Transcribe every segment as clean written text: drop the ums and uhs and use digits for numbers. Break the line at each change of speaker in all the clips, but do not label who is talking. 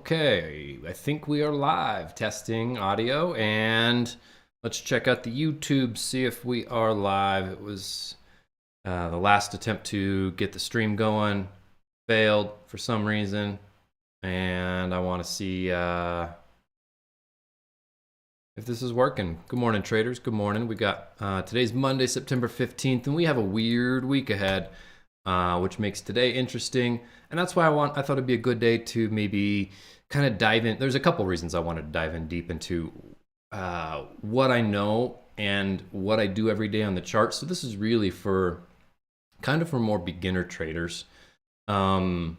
Okay, I think we are live, testing audio, and let's check out the YouTube, see if we are live. It was the last attempt to get the stream going, failed for some reason, and I want to see if this is working. Good morning, traders. Good morning. We got today's Monday, September 15th, and we have a weird week ahead, which makes today interesting. And that's why I thought it'd be a good day to maybe kind of dive in. There's a couple reasons I wanted to dive in deep into what I know and what I do every day on the chart. So this is really for kind of for more beginner traders. I'm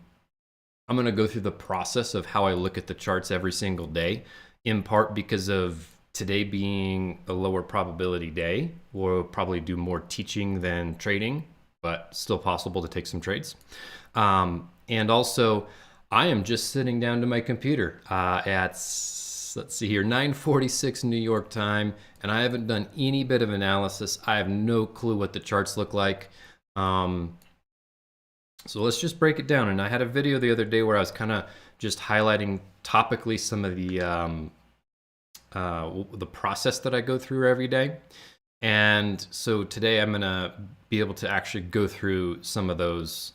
going to go through the process of how I look at the charts every single day, in part because of today being a lower probability day. We'll probably do more teaching than trading, but still possible to take some trades. And also, I am just sitting down to my computer at, let's see here, 9:46 New York time, and I haven't done any bit of analysis. I have no clue what the charts look like. So let's just break it down. And I had a video the other day where I was kind of just highlighting topically some of the process that I go through every day. And so today I'm going to be able to actually go through some of those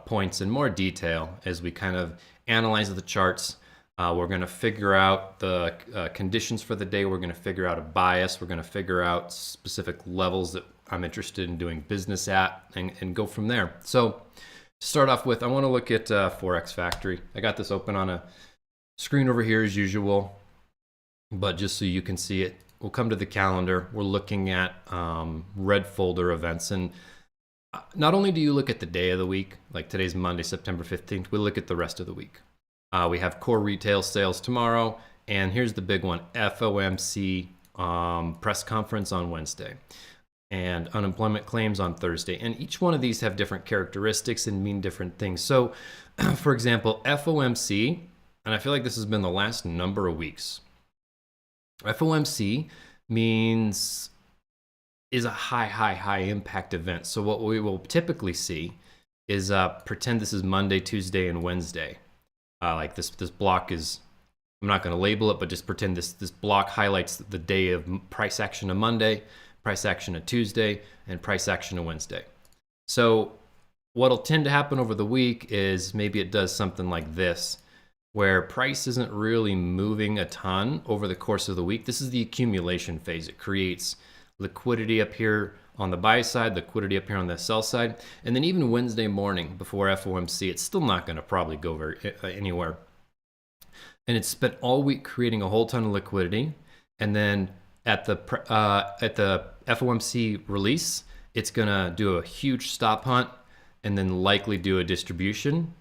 points in more detail as we kind of analyze the charts. We're going to figure out the conditions for the day. We're going to figure out a bias. We're going to figure out specific levels that I'm interested in doing business at and go from there. So to start off with, I want to look at Forex Factory. I got this open on a screen over here as usual, but just so you can see it, we'll come to the calendar. We're looking at red folder events. And not only do you look at the day of the week, like today's Monday, September 15th, we look at the rest of the week. We have core retail sales tomorrow. And here's the big one, FOMC press conference on Wednesday and unemployment claims on Thursday. And each one of these have different characteristics and mean different things. So for example, FOMC, and I feel like this has been the last number of weeks, FOMC is a high impact event. So what we will typically see is pretend this is Monday, Tuesday, and Wednesday. Like this block is, I'm not going to label it, but just pretend this block highlights the day of price action on Monday, price action on Tuesday, and price action on Wednesday. So what'll tend to happen over the week is maybe it does something like this, where price isn't really moving a ton over the course of the week. This is the accumulation phase. It creates liquidity up here on the buy side, liquidity up here on the sell side. And then even Wednesday morning before FOMC, it's still not going to probably go anywhere. And it's spent all week creating a whole ton of liquidity. And then at the FOMC release, it's going to do a huge stop hunt and then likely do a distribution.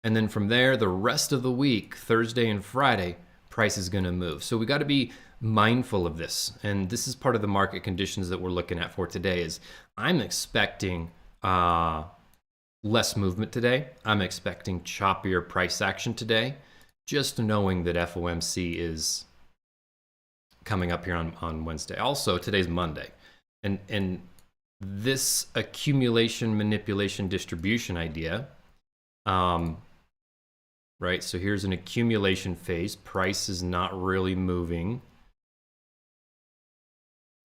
And then from there, the rest of the week, Thursday and Friday, price is going to move. So we got to be mindful of this. And this is part of the market conditions that we're looking at for today is I'm expecting less movement today. I'm expecting choppier price action today, just knowing that FOMC is coming up here on Wednesday. Also, today's Monday. And this accumulation, manipulation, distribution idea, right? So here's an accumulation phase. Price is not really moving.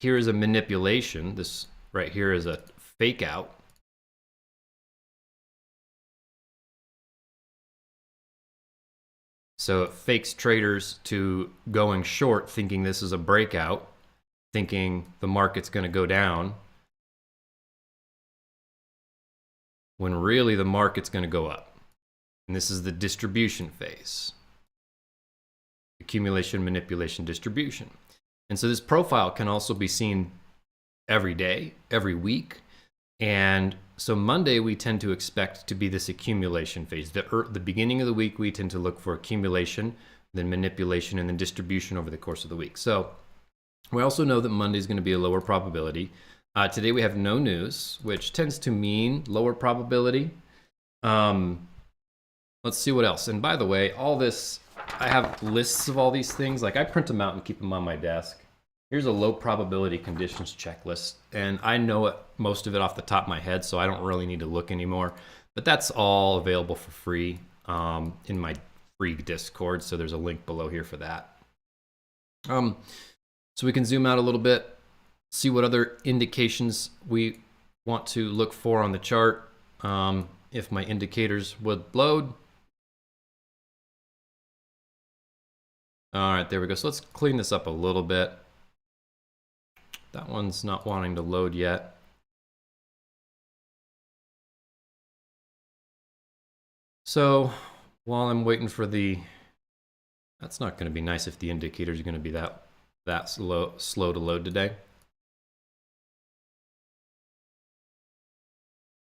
Here is a manipulation. This right here is a fake out. So it fakes traders to going short, thinking this is a breakout, thinking the market's going to go down, when really the market's going to go up. And this is the distribution phase. Accumulation, manipulation, distribution. And so this profile can also be seen every day, every week. And so Monday, we tend to expect to be this accumulation phase. The beginning of the week, we tend to look for accumulation, then manipulation, and then distribution over the course of the week. So we also know that Monday is going to be a lower probability. Today, we have no news, which tends to mean lower probability. Let's see what else. And by the way, all this, I have lists of all these things. Like I print them out and keep them on my desk. Here's a low probability conditions checklist. And I know most of it off the top of my head, so I don't really need to look anymore. But that's all available for free in my free Discord, so there's a link below here for that. So we can zoom out a little bit, see what other indications we want to look for on the chart. If my indicators would load. All right, there we go. So let's clean this up a little bit. That one's not wanting to load yet. So while I'm waiting for that's not going to be nice if the indicators are going to be that slow to load today.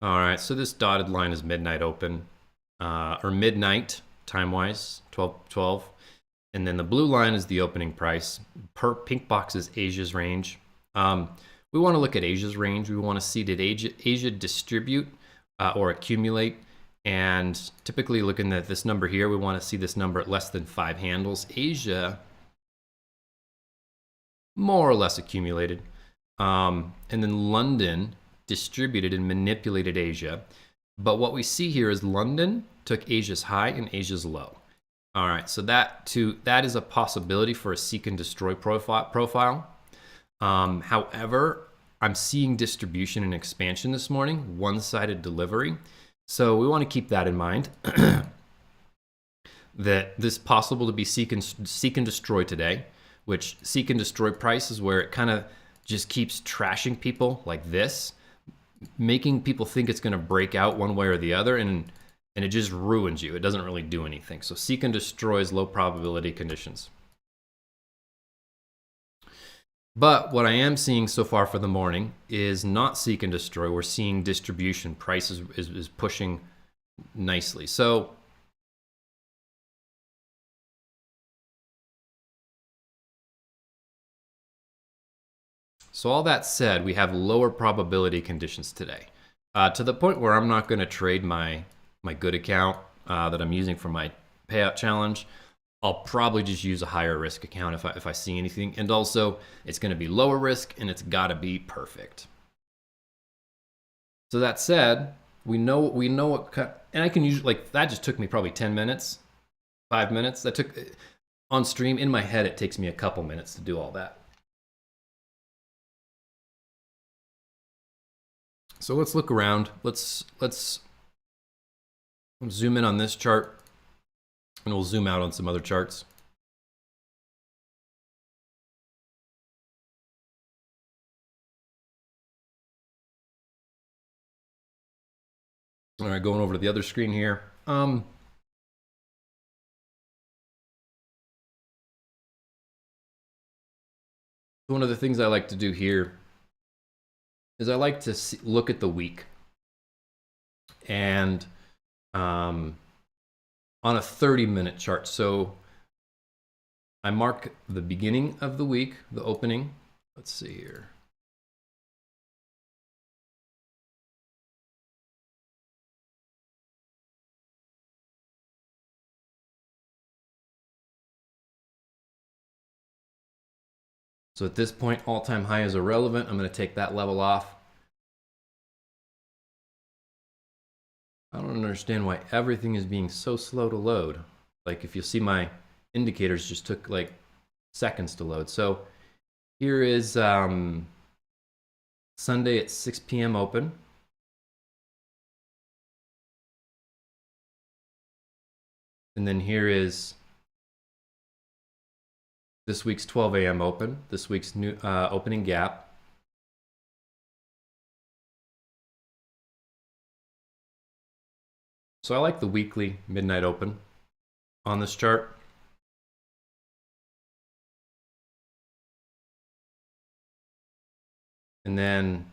All right, so this dotted line is midnight open, or midnight time-wise, 12:12. And then the blue line is the opening price. Pink box is Asia's range. We want to look at Asia's range. We want to see, did Asia distribute or accumulate? And typically looking at this number here, we want to see this number at less than 5 handles. Asia more or less accumulated. And then London distributed and manipulated Asia. But what we see here is London took Asia's high and Asia's low. All right, so that is a possibility for a seek and destroy profile. However, I'm seeing distribution and expansion this morning, one-sided delivery. So we want to keep that in mind, that this is possible to be seek and destroy today, which seek and destroy price is where it kind of just keeps trashing people like this, making people think it's going to break out one way or the other, and it just ruins you. It doesn't really do anything. So seek and destroy is low probability conditions. But what I am seeing so far for the morning is not seek and destroy. We're seeing distribution. Price is pushing nicely. So all that said, we have lower probability conditions today, to the point where I'm not going to trade my good account that I'm using for my payout challenge. I'll probably just use a higher risk account if I see anything. And also, it's going to be lower risk, and it's got to be perfect. So that said, we know what, and I can use, like, that just took me probably 10 minutes, 5 minutes. That took, on stream, in my head, it takes me a couple minutes to do all that. So let's look around. Let's zoom in on this chart, and we'll zoom out on some other charts. All right, going over to the other screen here. One of the things I like to do here is I like to look at the week. And on a 30-minute chart. So I mark the beginning of the week, the opening. Let's see here. So at this point, all-time high is irrelevant. I'm going to take that level off. I don't understand why everything is being so slow to load. Like, if you see, my indicators just took like seconds to load. So here is Sunday at 6 p.m. open. And then here is this week's 12 a.m. open, this week's new opening gap. So I like the weekly midnight open on this chart. And then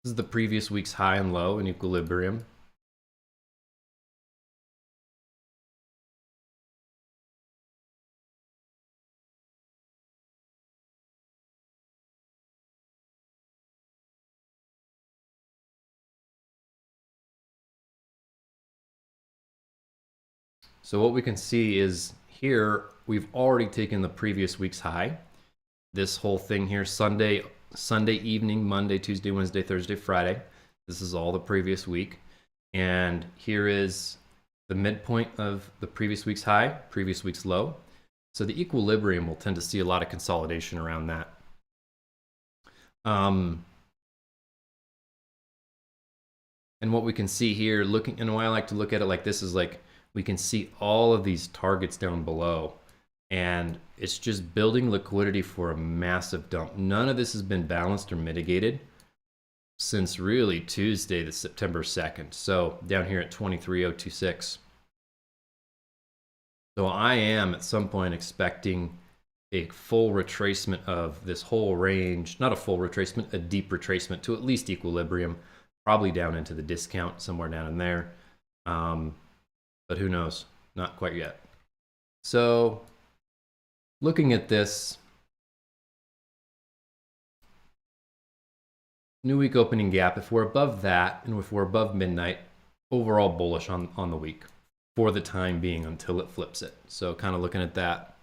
this is the previous week's high and low in equilibrium. So what we can see is here, we've already taken the previous week's high. This whole thing here, Sunday evening, Monday, Tuesday, Wednesday, Thursday, Friday. This is all the previous week. And here is the midpoint of the previous week's high, previous week's low. So the equilibrium will tend to see a lot of consolidation around that. And what we can see here, and why I like to look at it like this is like we can see all of these targets down below, and it's just building liquidity for a massive dump. None of this has been balanced or mitigated since really Tuesday, the September 2nd. So down here at 23,026. So I am at some point expecting a full retracement of this whole range, not a full retracement, a deep retracement to at least equilibrium, probably down into the discount, somewhere down in there. But who knows? Not quite yet. So looking at this, new week opening gap, if we're above that and if we're above midnight, overall bullish on the week for the time being until it flips it. So kind of looking at that.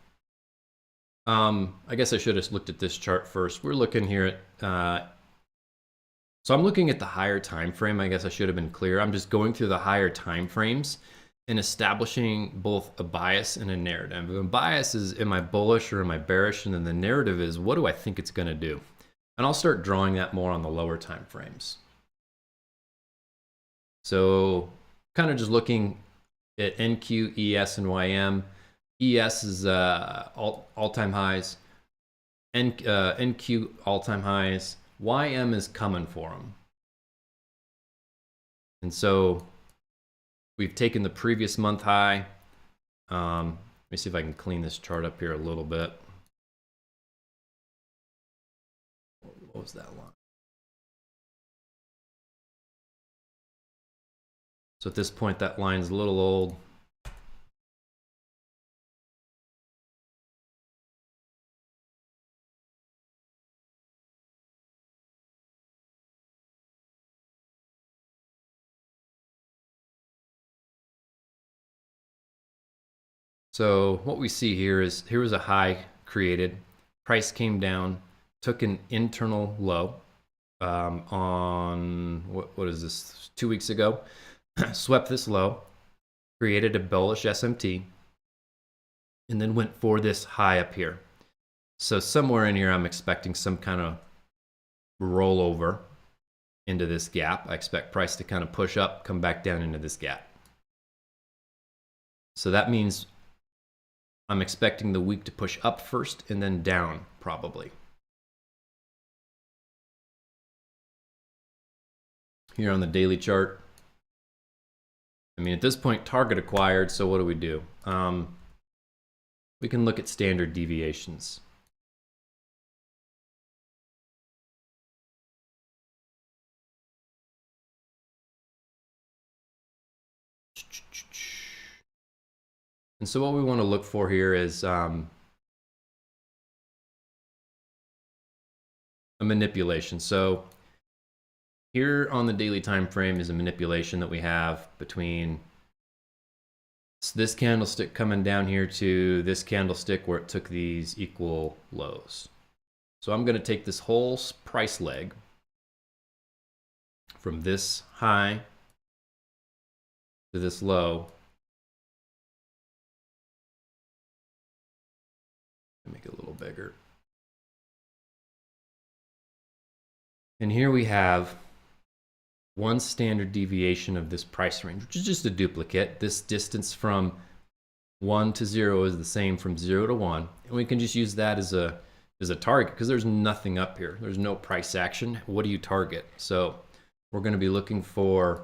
I guess I should have looked at this chart first. We're looking here at, so I'm looking at the higher time frame. I guess I should have been clear. I'm just going through the higher time frames and establishing both a bias and a narrative. The bias is, am I bullish or am I bearish? And then the narrative is, what do I think it's going to do? And I'll start drawing that more on the lower time frames. So kind of just looking at NQ, ES, and YM. ES is all-time highs. NQ all-time highs. YM is coming for them. And so we've taken the previous month high. Let me see if I can clean this chart up here a little bit. What was that line? So at this point, that line's a little old. So what we see here is, here was a high created, price came down, took an internal low on, what is this, 2 weeks ago, swept this low, created a bullish SMT, and then went for this high up here. So somewhere in here, I'm expecting some kind of rollover into this gap. I expect price to kind of push up, come back down into this gap. So that means I'm expecting the week to push up first and then down, probably. Here on the daily chart, I mean, at this point, target acquired, so what do? We can look at standard deviations. And so what we want to look for here is a manipulation. So here on the daily time frame is a manipulation that we have between this candlestick coming down here to this candlestick where it took these equal lows. So I'm going to take this whole price leg from this high to this low. Make it a little bigger. And here we have one standard deviation of this price range, which is just a duplicate. This distance from 1 to 0 is the same from 0 to 1. And we can just use that as a target because there's nothing up here. There's no price action. What do you target? So we're going to be looking for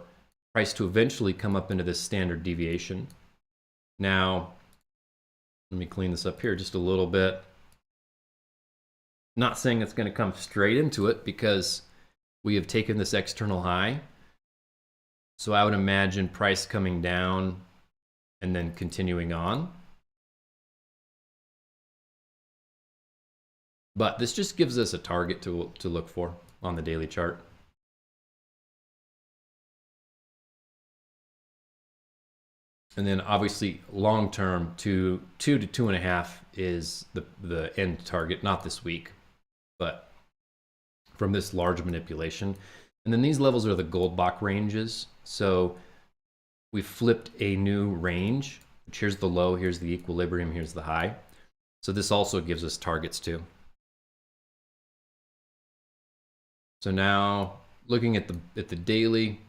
price to eventually come up into this standard deviation. Now, let me clean this up here just a little bit. Not saying it's going to come straight into it because we have taken this external high. So I would imagine price coming down and then continuing on. But this just gives us a target to look for on the daily chart. And then obviously long term, 2 to 2.5 is the end target, not this week, but from this large manipulation. And then these levels are the Goldbach ranges. So we flipped a new range, which here's the low, here's the equilibrium, here's the high. So this also gives us targets too. So now looking at the daily,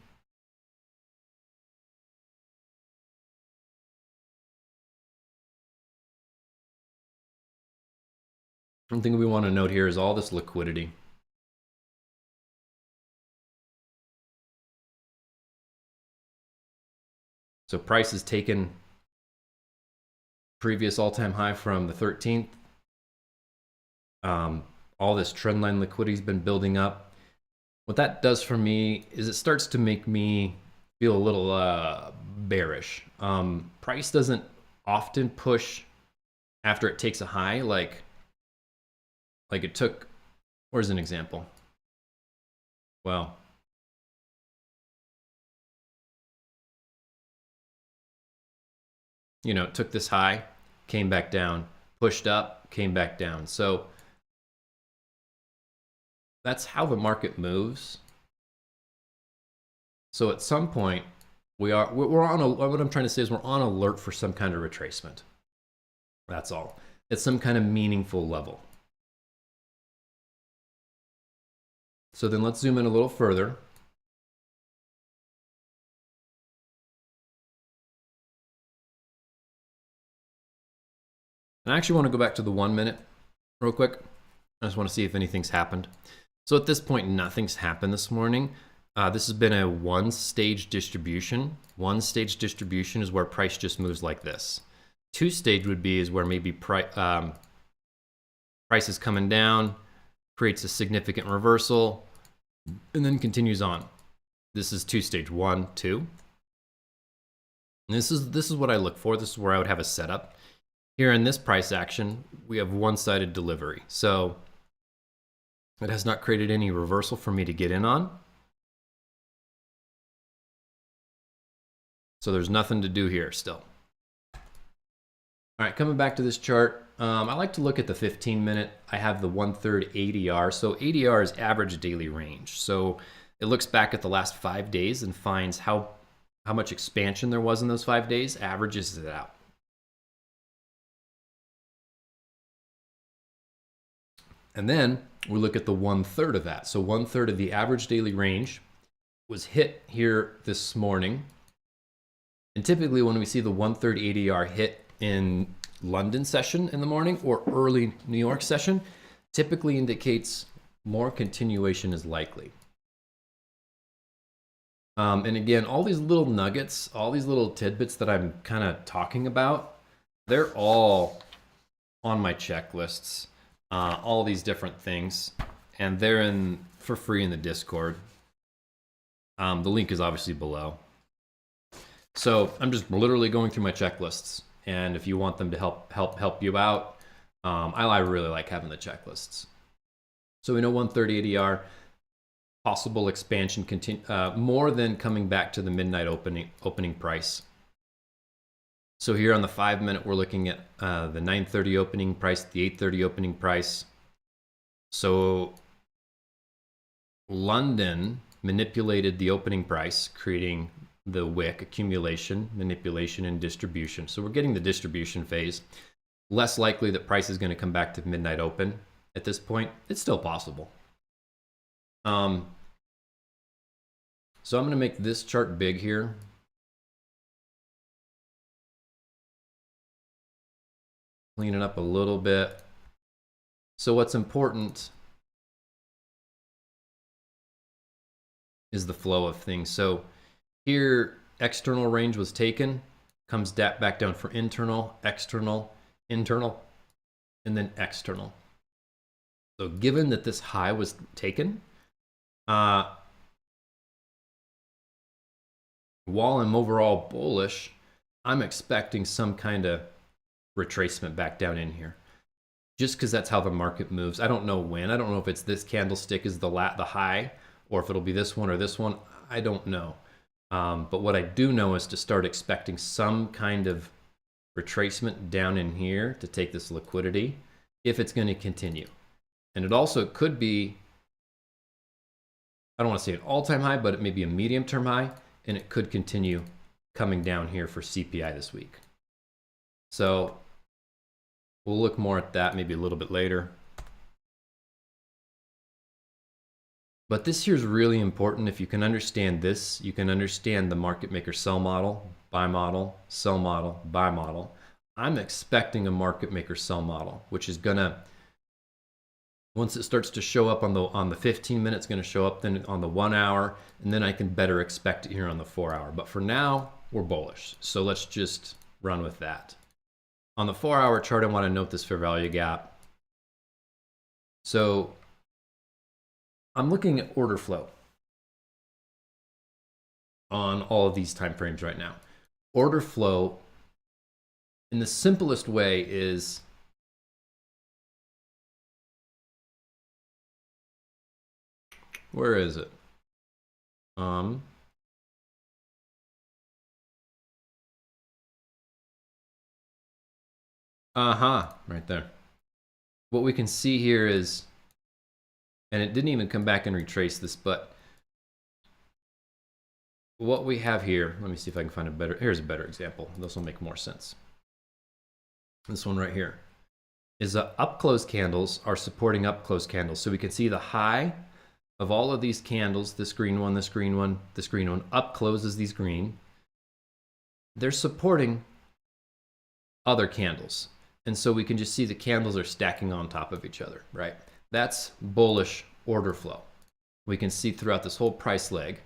one thing we want to note here is all this liquidity. So price has taken previous all-time high from the 13th. All this trend line liquidity has been building up. What that does for me is it starts to make me feel a little bearish. Price doesn't often push after it takes a high, like it took, where's an example? Well, you know, it took this high, came back down, pushed up, came back down. So that's how the market moves. So at some point, we're on what I'm trying to say is we're on alert for some kind of retracement. That's all. It's some kind of meaningful level. So then let's zoom in a little further. And I actually want to go back to the 1 minute real quick. I just want to see if anything's happened. So at this point, nothing's happened this morning. This has been a one-stage distribution. One-stage distribution is where price just moves like this. Two-stage would be is where maybe price is coming down, creates a significant reversal, and then continues on. This is two-stage, 1, 2. And this is what I look for. This is where I would have a setup. Here in this price action, we have one-sided delivery. So it has not created any reversal for me to get in on. So there's nothing to do here still. All right, coming back to this chart, I like to look at the 15-minute. I have the 1/3 ADR. So ADR is average daily range. So it looks back at the last 5 days and finds how much expansion there was in those 5 days, averages it out. And then we look at the 1/3 of that. So 1/3 of the average daily range was hit here this morning. And typically when we see the 1/3 ADR hit in London session in the morning or early New York session, typically indicates more continuation is likely. And again, all these little nuggets, all these little tidbits that I'm kind of talking about, they're all on my checklists, all these different things, and they're for free in the Discord. The link is obviously below. So I'm just literally going through my checklists, and if you want them to help you out, I really like having the checklists. So we know 1/3 ADR, possible expansion more than coming back to the midnight opening price. So here on the 5 minute, we're looking at the 9:30 opening price, the 8:30 opening price. So London manipulated the opening price, creating the wick, accumulation, manipulation, and distribution. So we're getting the distribution phase. Less likely that price is going to come back to midnight open at this point. It's still possible. So I'm going to make this chart big here. Clean it up a little bit. So what's important is the flow of things. So here, external range was taken, comes back down for internal, external, internal, and then external. So given that this high was taken, while I'm overall bullish, I'm expecting some kind of retracement back down in here. Just because that's how the market moves. I don't know when. I don't know if it's this candlestick is the high, or if it'll be this one or this one. I don't know. But what I do know is to start expecting some kind of retracement down in here to take this liquidity if it's going to continue. And it also could be, I don't want to say an all-time high, but it may be a medium-term high, and it could continue coming down here for CPI this week. So we'll look more at that maybe a little bit later. But this here is really important. If you can understand this, you can understand the market maker sell model, buy model, sell model, buy model. I'm expecting a market maker sell model, which is gonna, once it starts to show up on the 15 minute, it's gonna show up then on the 1 hour, and then I can better expect it here on the 4 hour. But for now, we're bullish. So let's just run with that. On the 4 hour chart, I wanna note this fair value gap. So I'm looking at order flow on all of these time frames right now. Order flow in the simplest way is where is it? Right there. What we can see here is, and it didn't even come back and retrace this, but what we have here, let me see if I can find a better, here's a better example. This will make more sense. This one right here is up close candles are supporting up close candles. So we can see the high of all of these candles, this green one, this green one, this green one, up closes these green. They're supporting other candles. And so we can just see the candles are stacking on top of each other, right? That's bullish order flow. We can see throughout this whole price leg.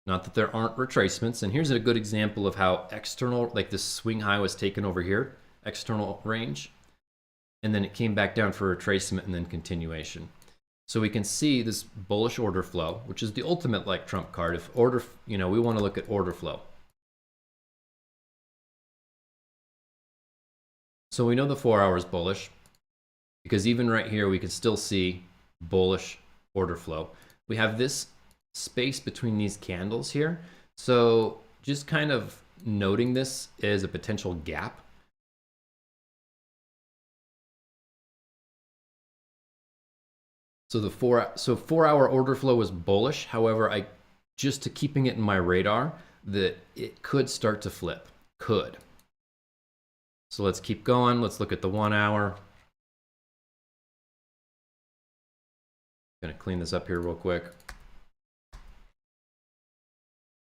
Not that there aren't retracements. And here's a good example of how external, like this swing high was taken over here, external range. And then it came back down for retracement and then continuation. So we can see this bullish order flow, which is the ultimate like trump card. If order, you know, we want to look at order flow. So we know the 4 hour is bullish because even right here, we can still see bullish order flow. We have this space between these candles here. So just kind of noting this as a potential gap. So the 4 hour order flow was bullish. However, just to keeping it in my radar that it could start to flip, could. So let's keep going. Let's look at the 1 hour. Gonna clean this up here real quick.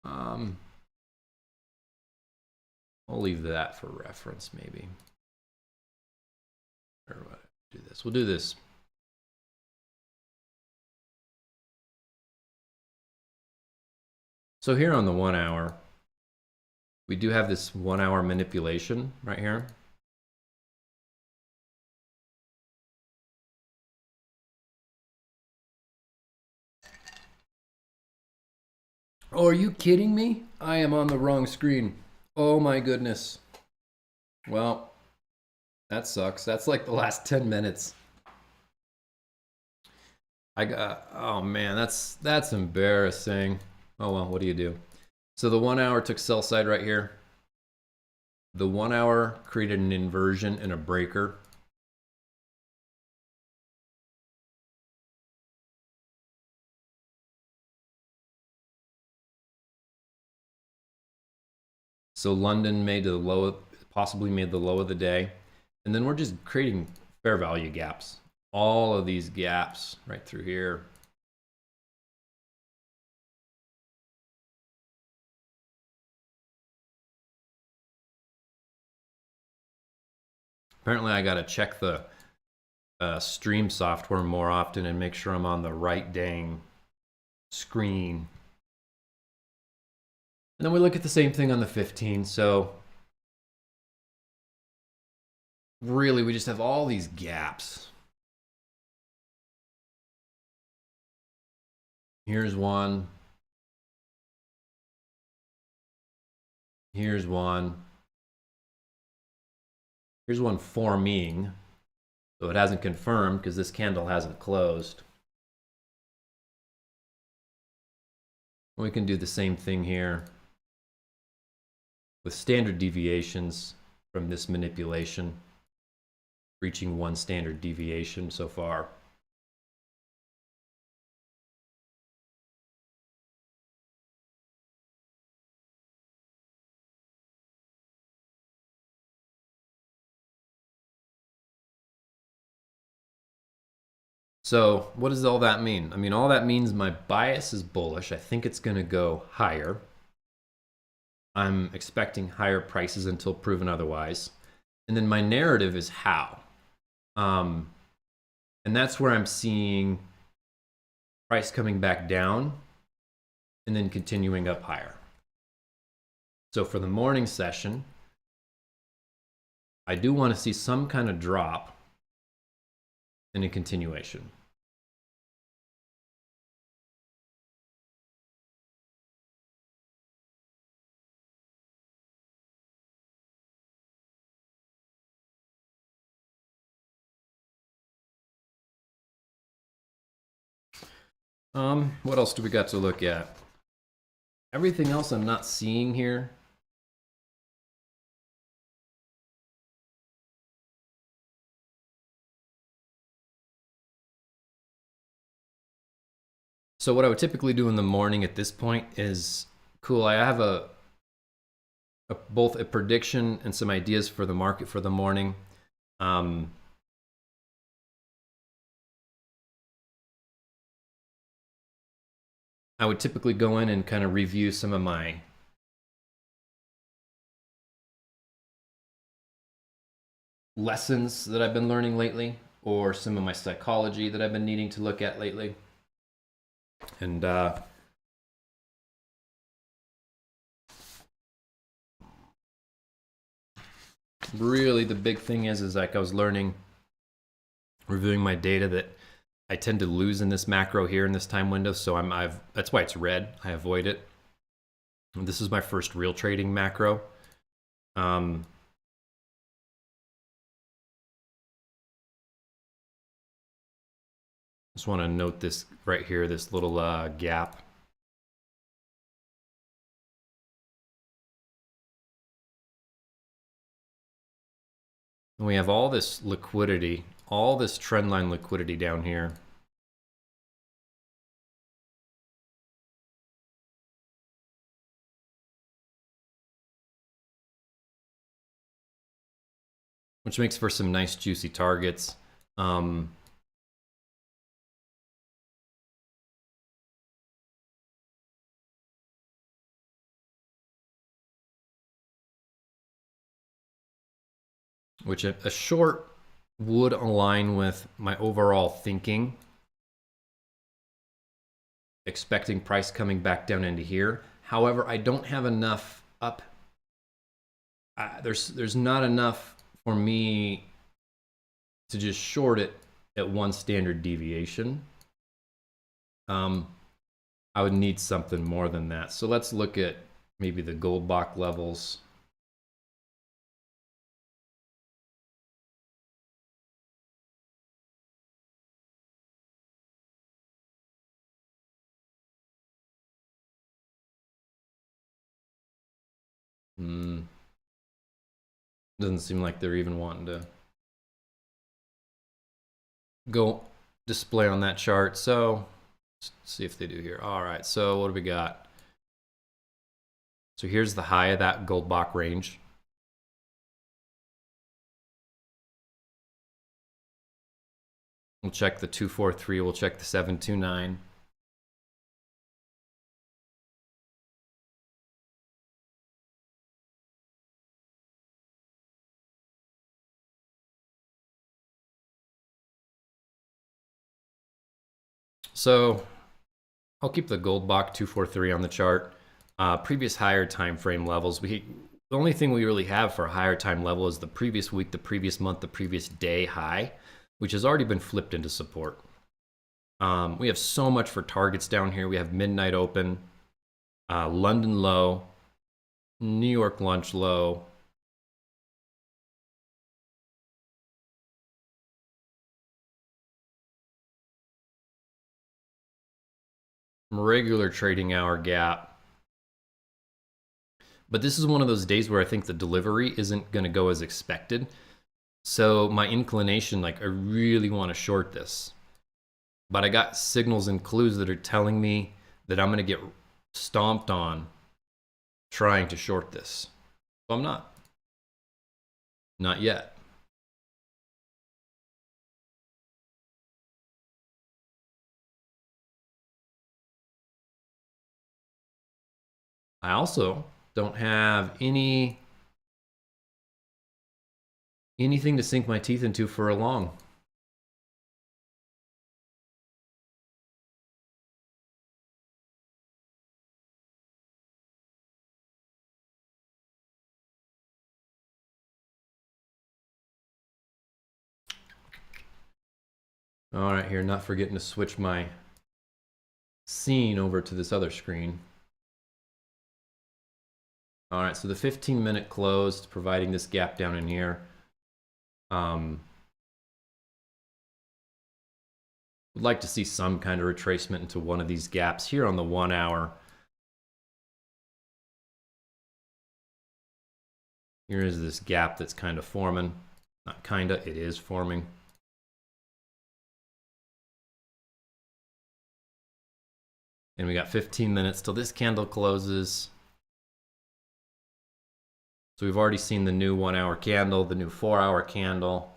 I'll leave that for reference maybe. Or what? Do this. We'll do this. So here on the 1 hour, we do have this 1 hour manipulation right here. Oh, are you kidding me? I am on the wrong screen. Oh my goodness. Well, that sucks. That's like the last 10 minutes. Oh man, that's embarrassing. Oh well, what do you do? So the 1 hour took sell side right here. The 1 hour created an inversion and a breaker. So London made the low, possibly made the low of the day. And then we're just creating fair value gaps. All of these gaps right through here. Apparently I gotta check the stream software more often and make sure I'm on the right dang screen. And then we look at the same thing on the 15. So really, we just have all these gaps. Here's one. Here's one. Here's one forming. So it hasn't confirmed because this candle hasn't closed. We can do the same thing here with standard deviations from this manipulation, reaching one standard deviation so far. So what does all that mean? I mean, all that means my bias is bullish. I think it's going to go higher. I'm expecting higher prices until proven otherwise. And then my narrative is how. And that's where I'm seeing price coming back down and then continuing up higher. So for the morning session, I do want to see some kind of drop and a continuation. What else do we got to look at? Everything else I'm not seeing here. So what I would typically do in the morning at this point is, cool, I have both a prediction and some ideas for the market for the morning. I would typically go in and kind of review some of my lessons that I've been learning lately, or some of my psychology that I've been needing to look at lately. And really the big thing is like I was learning, reviewing my data, that I tend to lose in this macro here in this time window. So that's why it's red. I avoid it. And this is my first real trading macro. Just want to note this right here, this little gap. And we have all this liquidity, all this trendline liquidity down here. Which makes for some nice juicy targets. Which a short would align with my overall thinking, expecting price coming back down into here. However, I don't have enough up. There's not enough for me to just short it at one standard deviation. I would need something more than that. So let's look at maybe the Goldbach levels. Doesn't seem like they're even wanting to go display on that chart. So let's see if they do here. All right, so what do we got? So here's the high of that Goldbach range. We'll check the 243, we'll check the 729. So I'll keep the Goldbach 243 on the chart. Previous higher time frame levels. The only thing we really have for a higher time level is the previous week, the previous month, the previous day high, which has already been flipped into support. We have so much for targets down here. We have midnight open, London low, New York lunch low, regular trading hour gap. But this is one of those days where I think the delivery isn't going to go as expected. So my inclination, like I really want to short this. But I got signals and clues that are telling me that I'm going to get stomped on trying to short this. So I'm not. Not yet. I also don't have anything to sink my teeth into for a long. All right, here, not forgetting to switch my scene over to this other screen. All right, so the 15-minute closed, providing this gap down in here. Would like to see some kind of retracement into one of these gaps here on the 1 hour. Here is this gap that's kind of forming. Not kinda, it is forming. And we got 15 minutes till this candle closes. So we've already seen the new 1 hour candle, the new 4 hour candle.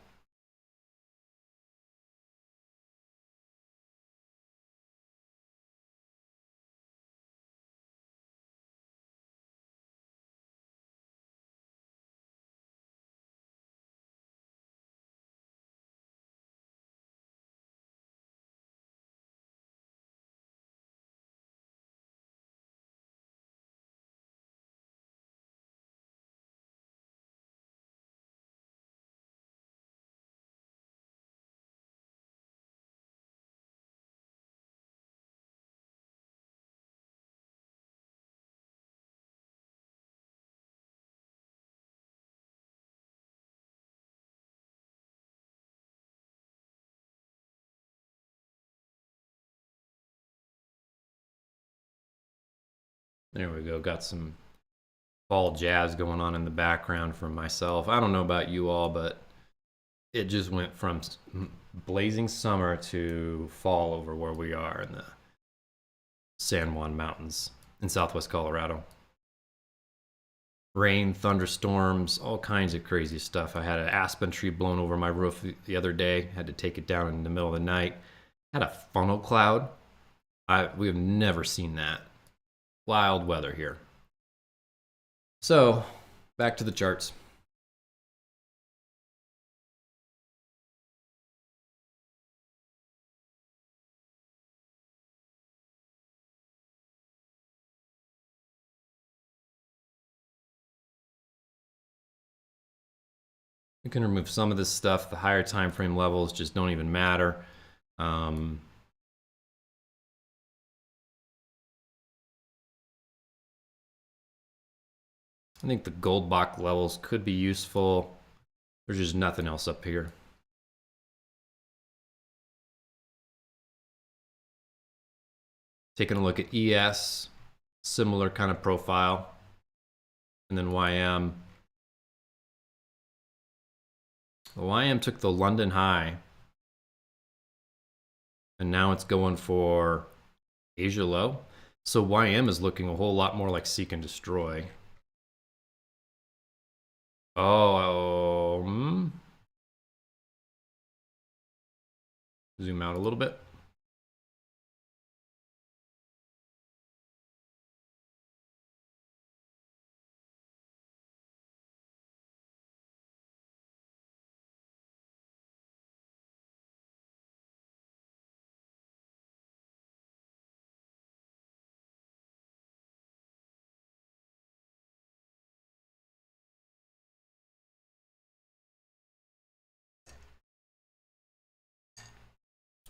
There we go, got some fall jazz going on in the background for myself. I don't know about you all, but it just went from blazing summer to fall over where we are in the San Juan Mountains in southwest Colorado. Rain, thunderstorms, all kinds of crazy stuff. I had an aspen tree blown over my roof the other day. Had to take it down in the middle of the night. Had a funnel cloud. We have never seen that. Wild weather here. So, back to the charts. We can remove some of this stuff. The higher time frame levels just don't even matter. I think the gold box levels could be useful. There's just nothing else up here. Taking a look at ES, similar kind of profile. And then YM. The YM took the London high. And now it's going for Asia low. So YM is looking a whole lot more like Seek and Destroy. Oh, zoom out a little bit.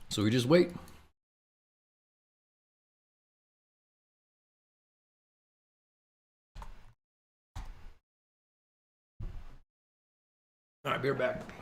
So we just wait. All right, be right back.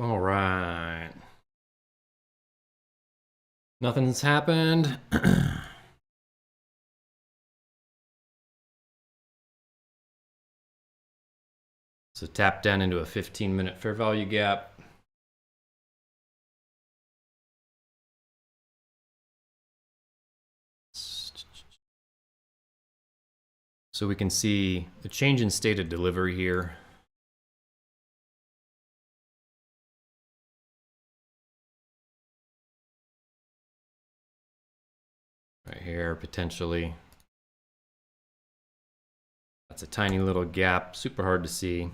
All right. Nothing's happened. So tap down into a 15-minute fair value gap. So we can see the change in state of delivery here. Right here, potentially. That's a tiny little gap, super hard to see.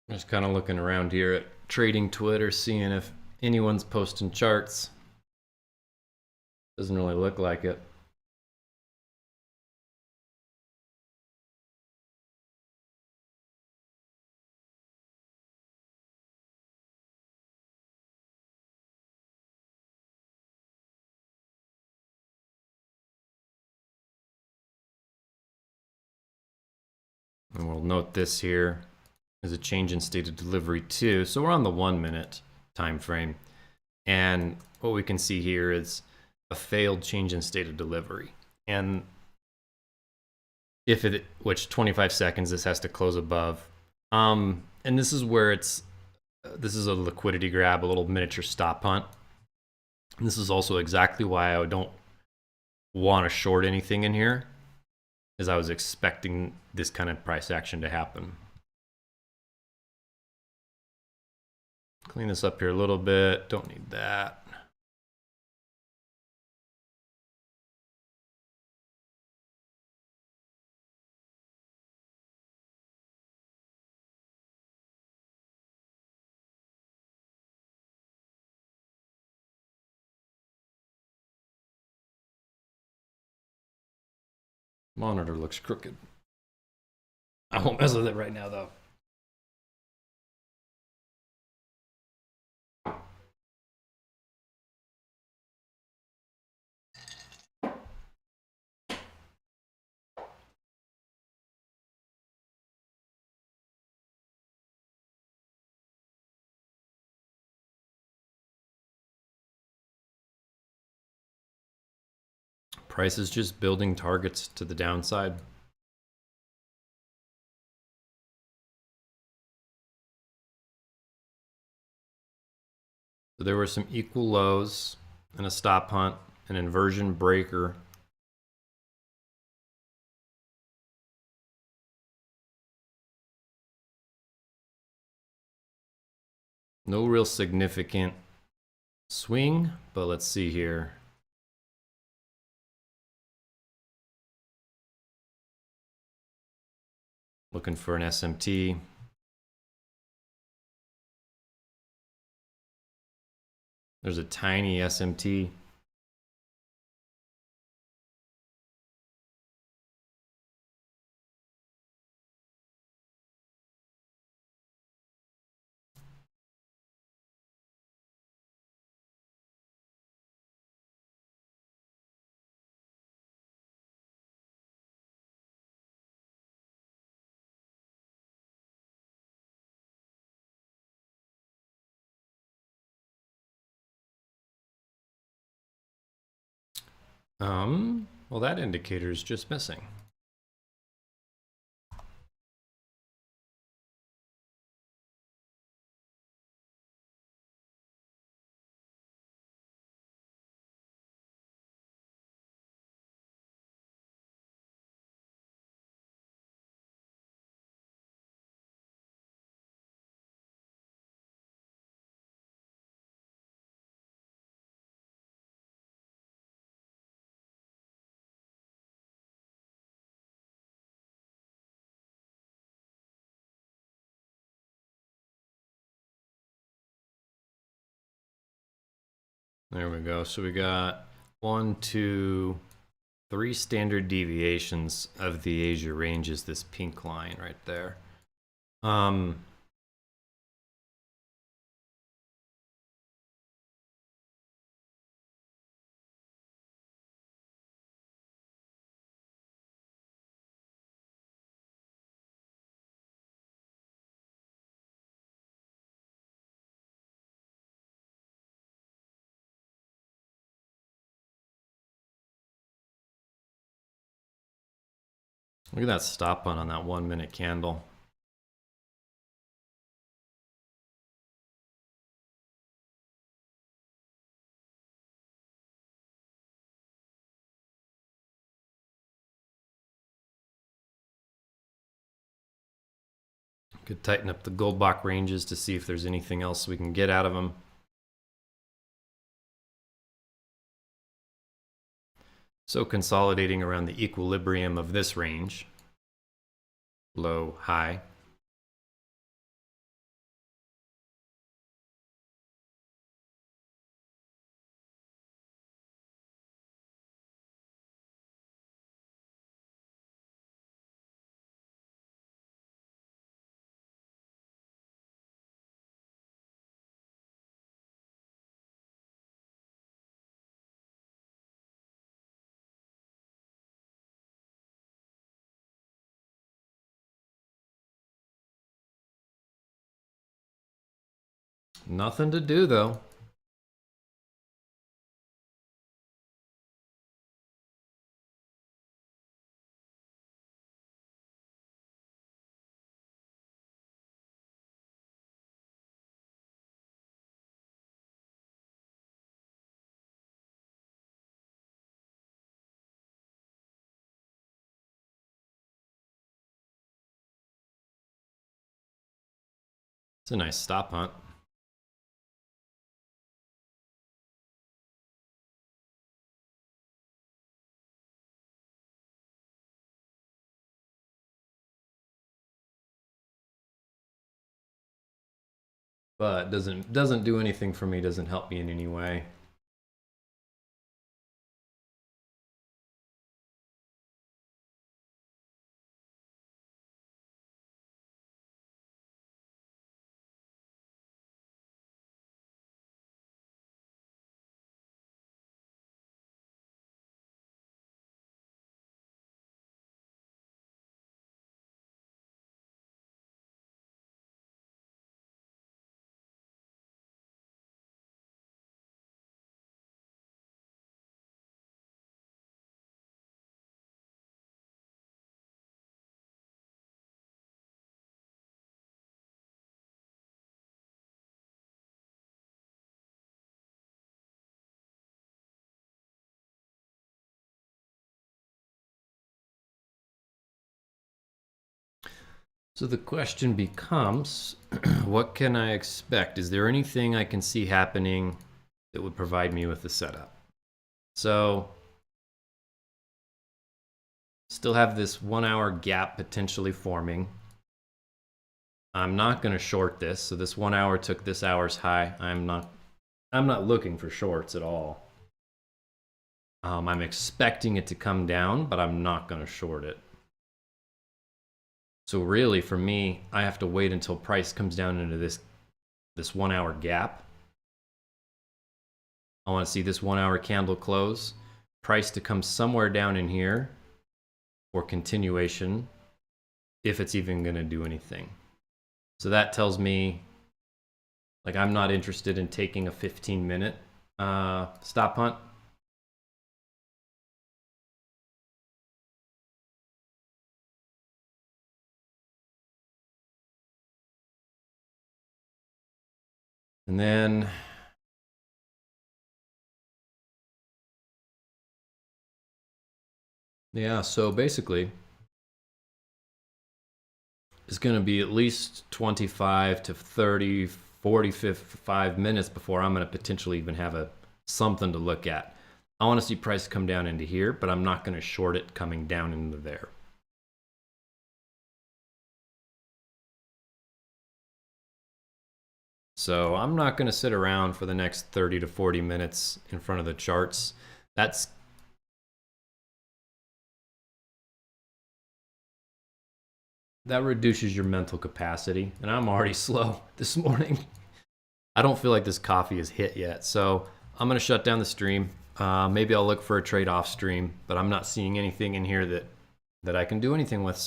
Just kind of looking around here at trading Twitter, seeing if anyone's posting charts. Doesn't really look like it. And we'll note this here is a change in state of delivery too. So we're on the 1 minute time frame. And what we can see here is a failed change in state of delivery. And if it, which 25 seconds, this has to close above. And this is where this is a liquidity grab, a little miniature stop hunt. And this is also exactly why I don't want to short anything in here, as I was expecting this kind of price action to happen. Clean this up here a little bit. Don't need that. Monitor looks crooked. I won't mess with it right now though. Price is just building targets to the downside. So there were some equal lows and a stop hunt, an inversion breaker. No real significant swing, but let's see here. Looking for an SMT. There's a tiny SMT. Well, that indicator is just missing. There we go. So we got 1, 2, 3 standard deviations of the Asia range is this pink line right there. Look at that stop on that 1 minute candle. Could tighten up the Goldbach ranges to see if there's anything else we can get out of them. So consolidating around the equilibrium of this range, low, high. Nothing to do though. It's a nice stop hunt. But doesn't do anything for me, doesn't help me in any way. So the question becomes, what can I expect? Is there anything I can see happening that would provide me with the setup? So still have this 1 hour gap potentially forming. I'm not going to short this. So this 1 hour took this hour's high. I'm not looking for shorts at all. I'm expecting it to come down, but I'm not going to short it. So really, for me, I have to wait until price comes down into this 1 hour gap. I want to see this 1 hour candle close, price to come somewhere down in here for continuation, if it's even going to do anything. So that tells me, like, I'm not interested in taking a 15-minute stop hunt. And then yeah, so basically it's going to be at least 25 to 30, 40, 55 minutes before I'm going to potentially even have something to look at. I want to see price come down into here, but I'm not going to short it coming down into there. So I'm not going to sit around for the next 30 to 40 minutes in front of the charts. That reduces your mental capacity, and I'm already slow this morning. I don't feel like this coffee is hit yet, so I'm going to shut down the stream. Maybe I'll look for a trade-off stream, but I'm not seeing anything in here that I can do anything with. So